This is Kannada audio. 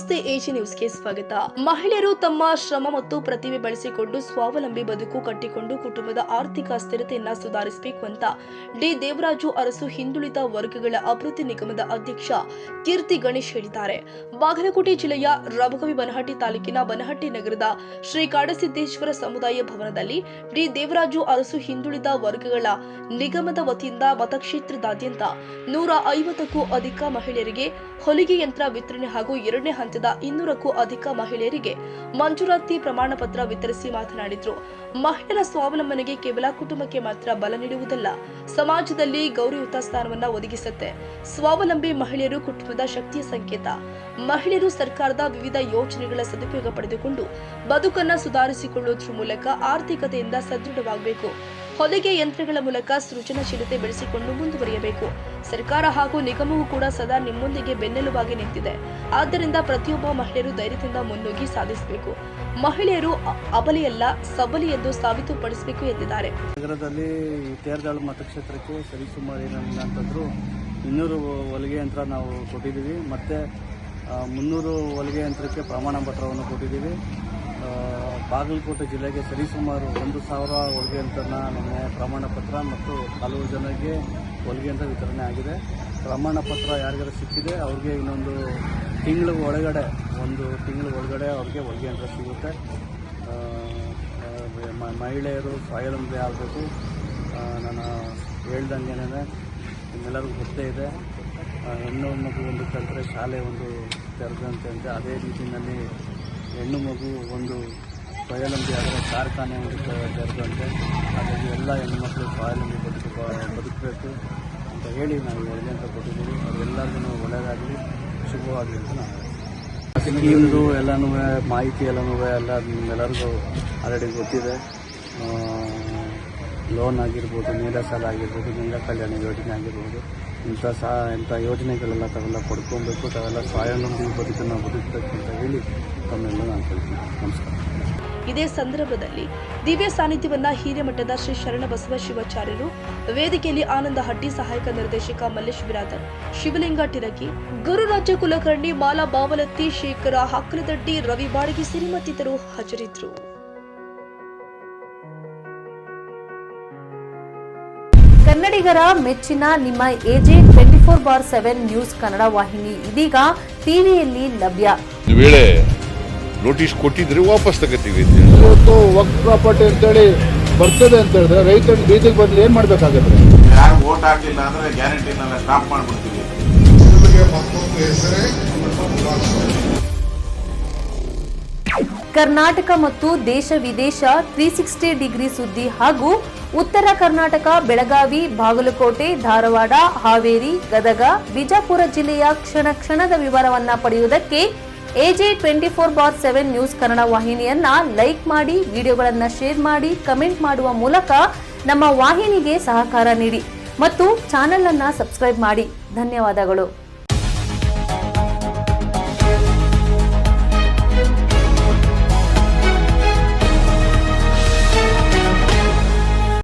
ನಮಸ್ತೆ ಎಜಿ ನ್ಯೂಸ್ಗೆ ಸ್ವಾಗತ. ಮಹಿಳೆಯರು ತಮ್ಮ ಶ್ರಮ ಮತ್ತು ಪ್ರತಿಭೆ ಬಳಸಿಕೊಂಡು ಸ್ವಾವಲಂಬಿ ಬದುಕು ಕಟ್ಟಿಕೊಂಡು ಕುಟುಂಬದ ಆರ್ಥಿಕ ಸ್ಥಿರತೆಯನ್ನ ಸುಧಾರಿಸಬೇಕು ಅಂತ ಡಿ ದೇವರಾಜು ಅರಸು ಹಿಂದುಳಿದ ವರ್ಗಗಳ ಅಭಿವೃದ್ಧಿ ನಿಗಮದ ಅಧ್ಯಕ್ಷ ಕೀರ್ತಿ ಗಣೇಶ್ ಹೇಳಿದ್ದಾರೆ. ಬಾಗಲಕೋಟೆ ಜಿಲ್ಲೆಯ ರಬಕವಿ ಬನಹಟ್ಟಿ ತಾಲೂಕಿನ ಬನಹಟ್ಟಿ ನಗರದ ಶ್ರೀ ಕಾಡಸಿದ್ದೇಶ್ವರ ಸಮುದಾಯ ಭವನದಲ್ಲಿ ಡಿ ದೇವರಾಜು ಅರಸು ಹಿಂದುಳಿದ ವರ್ಗಗಳ ನಿಗಮದ ವತಿಯಿಂದ ಮತಕ್ಷೇತ್ರದಾದ್ಯಂತ 150ಕ್ಕೂ ಅಧಿಕ ಮಹಿಳೆಯರಿಗೆ ಹೊಲಿಗೆ ಯಂತ್ರ ವಿತರಣೆ ಹಾಗೂ ಎರಡನೇ ಹಂತದ 200ಕ್ಕೂ ಅಧಿಕ ಮಹಿಳೆಯರಿಗೆ ಮಂಜೂರಾತಿ ಪ್ರಮಾಣ ಪತ್ರ ವಿತರಿಸಿ ಮಾತನಾಡಿದರು. ಮಹಿಳೆಯರ ಸ್ವಾವಲಂಬನೆಗೆ ಕೇವಲ ಕುಟುಂಬಕ್ಕೆ ಮಾತ್ರ ಬಲ ನೀಡುವುದಲ್ಲ, ಸಮಾಜದಲ್ಲಿ ಗೌರವಯುತ ಸ್ಥಾನವನ್ನ ಒದಗಿಸುತ್ತೆ. ಸ್ವಾವಲಂಬಿ ಮಹಿಳೆಯರು ಕುಟುಂಬದ ಶಕ್ತಿಯ ಸಂಕೇತ. ಮಹಿಳೆಯರು ಸರ್ಕಾರದ ವಿವಿಧ ಯೋಜನೆಗಳ ಸದುಪಯೋಗ ಪಡೆದುಕೊಂಡು ಬದುಕನ್ನ ಸುಧಾರಿಸಿಕೊಳ್ಳುವುದರ ಮೂಲಕ ಆರ್ಥಿಕತೆಯಿಂದ ಸದೃಢವಾಗಬೇಕು. ಹೊಲಿಗೆ ಯಂತ್ರಗಳ ಮೂಲಕ ಸೃಜನಶೀಲತೆ ಬೆಳೆಸಿಕೊಂಡು ಮುಂದುವರಿಯಬೇಕು. ಸರ್ಕಾರ ಹಾಗೂ ನಿಗಮವೂ ಕೂಡ ಸದಾ ನಿಮ್ಮೊಂದಿಗೆ ಬೆನ್ನೆಲುಬಾಗಿ ನಿಂತಿದೆ. ಆದ್ದರಿಂದ ಪ್ರತಿಯೊಬ್ಬ ಮಹಿಳೆಯರು ಧೈರ್ಯದಿಂದ ಮುನ್ನುಗ್ಗಿ ಸಾಧಿಸಬೇಕು. ಮಹಿಳೆಯರು ಅಬಲೆಯಲ್ಲ, ಸಬಲಿ ಎಂದು ಸಾಬೀತುಪಡಿಸಬೇಕು ಎಂದಿದ್ದಾರೆ. ನಗರದಲ್ಲಿ ತೇರದಾಳು ಮತಕ್ಷೇತ್ರಕ್ಕೆ ಸರಿಸುಮಾರು ಏನಿಲ್ಲ ಅಂತಂದ್ರು 200 ಹೊಲಿಗೆ ಯಂತ್ರ ನಾವು ಕೊಟ್ಟಿದ್ದೀವಿ. ಮತ್ತು 300 ಹೊಲಿಗೆ ಯಂತ್ರಕ್ಕೆ ಪ್ರಮಾಣ ಪತ್ರವನ್ನು ಕೊಟ್ಟಿದ್ದೀವಿ. ಬಾಗಲಕೋಟೆ ಜಿಲ್ಲೆಗೆ ಸರಿಸುಮಾರು 1,000 ಹೊಲಿಗೆ ಯಂತ್ರನ ನಿನ್ನೆ ಪ್ರಮಾಣ ಪತ್ರ ಮತ್ತು ಹಲವು ಜನರಿಗೆ ಹೊಲಿಗೆ ಯಂತ್ರ ವಿತರಣೆ ಆಗಿದೆ. ಪ್ರಮಾಣ ಪತ್ರ ಯಾರಿಗಾರು ಸಿಕ್ಕಿದೆ ಅವ್ರಿಗೆ ಇನ್ನೊಂದು ತಿಂಗಳ ಒಳಗಡೆ ಅವ್ರಿಗೆ ಹೊಲಿಗೆ ಯಂತ್ರ ಸಿಗುತ್ತೆ. ಮಹಿಳೆಯರು ಸ್ವಾವಲಂಬಿ ಆಗಬೇಕು. ನಾನು ಹೇಳ್ದಂಗೆ ನಿಮ್ಮೆಲ್ಲರಿಗೂ ಗೊತ್ತೇ ಇದೆ, ಹೆಣ್ಣು ಮಗು ಒಂದು ಕಲಿತರೆ ಶಾಲೆ ಒಂದು ತೆರೆದಂತೆ ಅಂತ, ಅದೇ ರೀತಿಯಲ್ಲಿ ಹೆಣ್ಣು ಮಗು ಒಂದು ಸ್ವಾವಲಂಬಿ ಆದರೆ ಕಾರ್ಖಾನೆ ಒಂದು ತೆರೆದಂತೆ. ಹಾಗಾಗಿ ಎಲ್ಲ ಹೆಣ್ಣುಮಕ್ಕಳು ಸ್ವಾವಲಂಬಿ ಬದುಕಬೇಕು ಅಂತ ಹೇಳಿ ನಾವು ಹೊಲಿಗೆ ಅಂತ ಕೊಟ್ಟಿದ್ದೀವಿ. ಅವರೆಲ್ಲರಿಗೂ ಒಳ್ಳೆಯದಾಗಲಿ, ಶುಭವಾಗಲಿ ಅಂತ ನಾವು ಸ್ಕೀಮ್ದು ಎಲ್ಲನೂ ಮಾಹಿತಿ ಎಲ್ಲನೂ ಎಲ್ಲ ನಿಮ್ಮೆಲ್ಲರಿಗೂ ಆಲ್ರೆಡಿ ಗೊತ್ತಿದೆ. ಲೋನ್ ಆಗಿರ್ಬೋದು, ನೀರ ಸಾಲ ಆಗಿರ್ಬೋದು, ಲಿಂಗ ಕಲ್ಯಾಣ ಯೋಜನೆ ಆಗಿರ್ಬೋದು, ಇಂಥ ಯೋಜನೆಗಳೆಲ್ಲ ತಾವೆಲ್ಲ ಪಡ್ಕೊಬೇಕು, ತಾವೆಲ್ಲ ಸ್ವಾವಲಂಬಿ ಬದುಕನ್ನು ಬದುಕಬೇಕು ಅಂತ ಹೇಳಿ ತಮ್ಮೆಲ್ಲ ನಾನು ಹೇಳ್ತೀನಿ. ನಮಸ್ಕಾರ. ಇದೇ ಸಂದರ್ಭದಲ್ಲಿ ದಿವ್ಯ ಸಾನ್ನಿಧ್ಯವನ್ನ ಹಿರೇಮಠದ ಶ್ರೀ ಶರಣಬಸವ ಶಿವಾಚಾರ್ಯರು, ವೇದಿಕೆಯಲ್ಲಿ ಆನಂದ ಹಟ್ಟಿ, ಸಹಾಯಕ ನಿರ್ದೇಶಕ ಮಲ್ಲೇಶ್ ಬಿರಾದರ್, ಶಿವಲಿಂಗ ಟಿರಗಿ, ಗುರುರಾಜ ಕುಲಕರ್ಣಿ, ಮಾಲಾ ಬಾವಲತ್ತಿ, ಶೇಖರ ಹಕ್ಕಲದಡ್ಡಿ, ರವಿ ಬಾಡಗಿ ಸಿರಿ ಮತ್ತಿತರರು ಹಾಜರಿದ್ದರು. ಕನ್ನಡಿಗರ ಮೆಚ್ಚಿನ ನಿಮ್ಮ ಎಜೆ 24/7 ನ್ಯೂಸ್ ಕನ್ನಡ ವಾಹಿನಿ ಇದೀಗ ಟಿವಿಯಲ್ಲಿ ಲಭ್ಯ. ವೇಳೆ ನೋಟಿಸ್ ಕೊಟ್ಟಿದ್ರೆ ವಾಪಸ್ ತಗೋತೀವಿ. ಇವತ್ತು ವಕ್ಫ್ ಪ್ರಾಪರ್ಟಿ ಅಂತೇಳಿ ಬರ್ತದೆ ಅಂತ ಹೇಳಿದ್ರೆ ರೈತರ ಬೀದಿಗೆ ಬಂದು ಏನ್ ಮಾಡ್ಬೇಕಾಗತ್ತೆ? ಯಾರು ವೋಟ್ ಹಾಕಲಿಲ್ಲ ಅಂದ್ರೆ ಗ್ಯಾರಂಟಿನೆಲ್ಲ ಸ್ಟಾಪ್ ಮಾಡ್ಬಿಡ್ತೀವಿ. ಕರ್ನಾಟಕ ಮತ್ತು ದೇಶ ವಿದೇಶ 360 ಡಿಗ್ರಿ ಸುದ್ದಿ ಹಾಗೂ ಉತ್ತರ ಕರ್ನಾಟಕ, ಬೆಳಗಾವಿ, ಬಾಗಲಕೋಟೆ, ಧಾರವಾಡ, ಹಾವೇರಿ, ಗದಗ, ಬಿಜಾಪುರ ಜಿಲ್ಲೆಯ ಕ್ಷಣ ಕ್ಷಣದ ವಿವರವನ್ನ ಪಡೆಯುವುದಕ್ಕೆ ಎಜೆ 24/7 ನ್ಯೂಸ್ ಕನ್ನಡ ವಾಹಿನಿಯನ್ನ ಲೈಕ್ ಮಾಡಿ, ವಿಡಿಯೋಗಳನ್ನ ಶೇರ್ ಮಾಡಿ, ಕಮೆಂಟ್ ಮಾಡುವ ಮೂಲಕ ನಮ್ಮ ವಾಹಿನಿಗೆ ಸಹಕಾರ ನೀಡಿ ಮತ್ತು ಚಾನೆಲ್ ಅನ್ನ ಸಬ್ಸ್ಕ್ರೈಬ್ ಮಾಡಿ. ಧನ್ಯವಾದಗಳು.